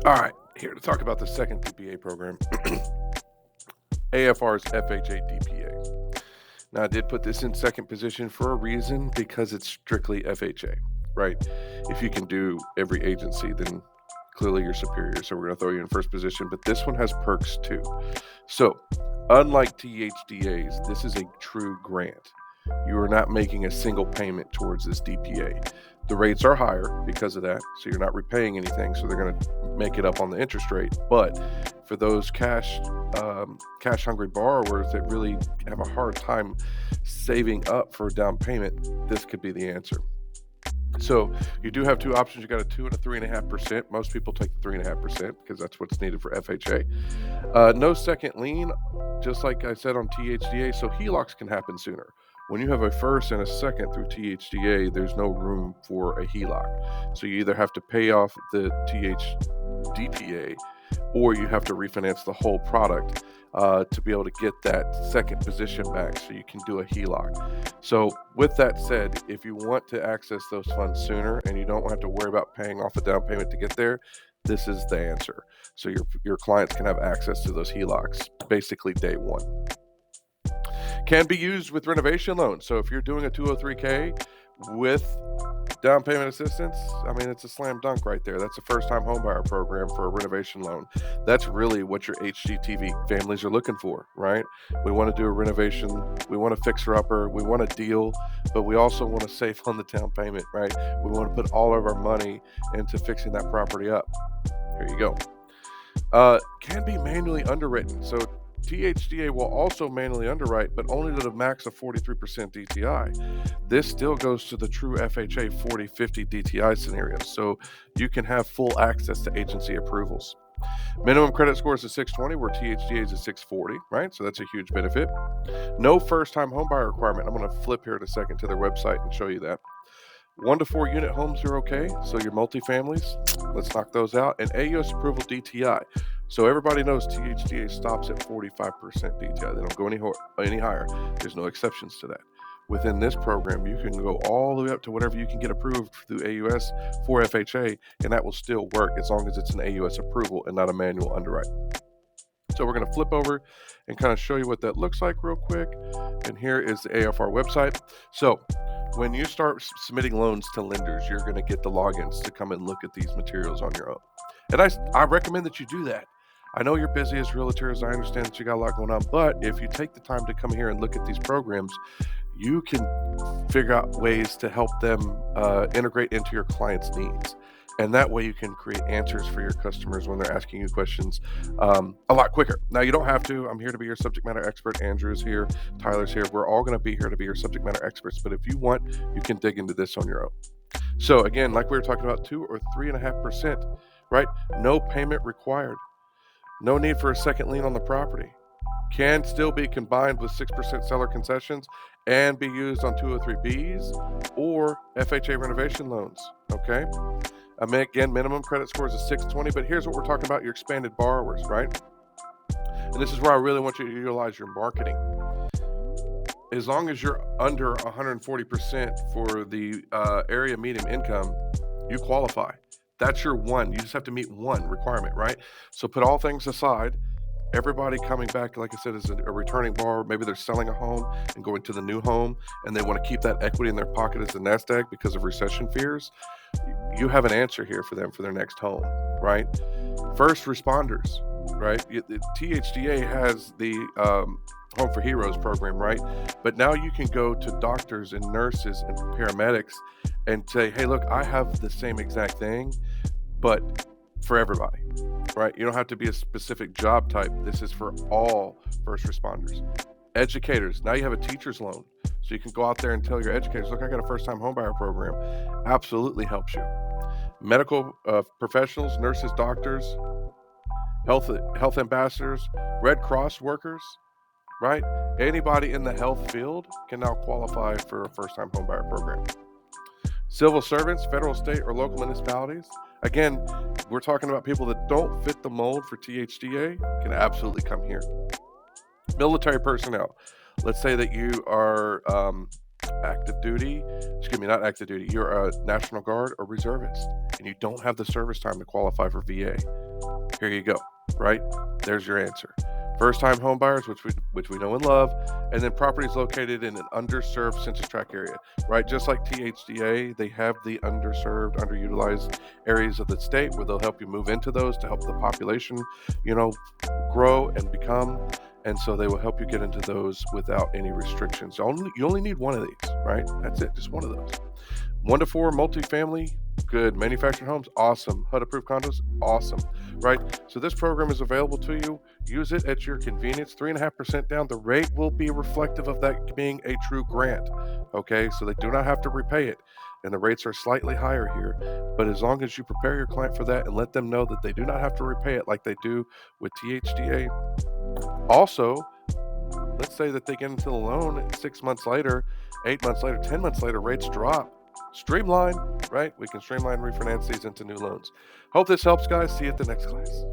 All right, here to talk about the second DPA program, AFR's FHA DPA. Now, I did put this in second position for a reason because it's strictly FHA, right? If you can do every agency, then clearly you're superior. So we're going to throw you in first position, but this one has perks too. So, unlike THDAs, this is a true grant. You are not making a single payment towards this DPA. The rates are higher because of that, so you're not repaying anything, so they're going to make it up on the interest rate. But for those cash hungry borrowers that really have a hard time saving up for a down payment, this could be the answer. So you do have two options. You got a 2 and a 3.5%. Most people take the 3.5% because that's what's needed for FHA. No second lien, just like I said on THDA. So HELOCs can happen sooner. When you have a first and a second through THDA, there's no room for a HELOC. So you either have to pay off the THDPA or you have to refinance the whole product to be able to get that second position back so you can do a HELOC. So with that said, if you want to access those funds sooner and you don't have to worry about paying off a down payment to get there, this is the answer. So your clients can have access to those HELOCs basically day one. Can be used with renovation loans. So if you're doing a 203K with down payment assistance, I mean, it's a slam dunk right there. That's a first-time homebuyer program for a renovation loan. That's really what your HGTV families are looking for, right? We want to do a renovation. We want a fixer-upper. We want a deal, but we also want to save on the down payment, right? We want to put all of our money into fixing that property up. Here you go. Can be manually underwritten. So THDA will also manually underwrite, but only to the max of 43% DTI. This still goes to the true FHA 40-50 DTI scenario, so you can have full access to agency approvals. Minimum credit score is a 620, where THDA is a 640, right? So that's a huge benefit. No first-time homebuyer requirement. I'm going to flip here in a second to their website and show you that. 1 to 4 unit homes are okay. So your multifamilies, let's knock those out. And AUS approval DTI. So everybody knows THDA stops at 45% DTI. They don't go any higher. There's no exceptions to that. Within this program, you can go all the way up to whatever you can get approved through AUS for FHA, and that will still work as long as it's an AUS approval and not a manual underwrite. So we're going to flip over and kind of show you what that looks like real quick. And here is the AFR website. So when you start submitting loans to lenders, you're going to get the logins to come and look at these materials on your own. And I recommend that you do that. I know you're busy as realtors. I understand that you got a lot going on. But if you take the time to come here and look at these programs, you can figure out ways to help them integrate into your clients' needs. And that way you can create answers for your customers when they're asking you questions a lot quicker. Now, you don't have to. I'm here to be your subject matter expert. Andrew's here. Tyler's here. We're all going to be here to be your subject matter experts. But if you want, you can dig into this on your own. So again, like we were talking about, 2 or 3.5%, right? No payment required. No need for a second lien on the property. Can still be combined with 6% seller concessions and be used on 203Bs or FHA renovation loans, okay? Again, minimum credit score is a 620, but here's what we're talking about, your expanded borrowers, right? And this is where I really want you to utilize your marketing. As long as you're under 140% for the area median income, you qualify. That's your one. You just have to meet one requirement, right? So put all things aside. Everybody coming back, like I said, is a returning borrower. Maybe they're selling a home and going to the new home, and they want to keep that equity in their pocket as a nest egg because of recession fears. You have an answer here for them for their next home, right? First responders, right? The THDA has the Home for Heroes program, right? But now you can go to doctors and nurses and paramedics and say, hey, look, I have the same exact thing, but for everybody, right? You don't have to be a specific job type. This is for all first responders. Educators, now you have a teacher's loan. So you can go out there and tell your educators, look, I got a first-time homebuyer program. Absolutely helps you. Medical professionals, nurses, doctors, health ambassadors, Red Cross workers, right? Anybody in the health field can now qualify for a first-time homebuyer program. Civil servants, federal, state, or local municipalities. Again, we're talking about people that don't fit the mold for THDA can absolutely come here. Military personnel. Let's say that you are not active duty, you're a National Guard or reservist, and you don't have the service time to qualify for VA. Here you go, right? There's your answer. First-time home buyers, which we know and love, and then properties located in an underserved census tract area, right? Just like THDA, they have the underserved, underutilized areas of the state where they'll help you move into those to help the population, grow and become. And so they will help you get into those without any restrictions. You only need one of these, right? That's it, just one of those. 1 to 4 multifamily, good. Manufactured homes, awesome. HUD-approved condos, awesome, right? So this program is available to you. Use it at your convenience. 3.5% down. The rate will be reflective of that being a true grant, okay? So they do not have to repay it, and the rates are slightly higher here. But as long as you prepare your client for that and let them know that they do not have to repay it like they do with THDA. Also, let's say that they get into the loan 6 months later, 8 months later, 10 months later, rates drop. Streamline, right? We can streamline refinance these into new loans. Hope this helps, guys. See you at the next class.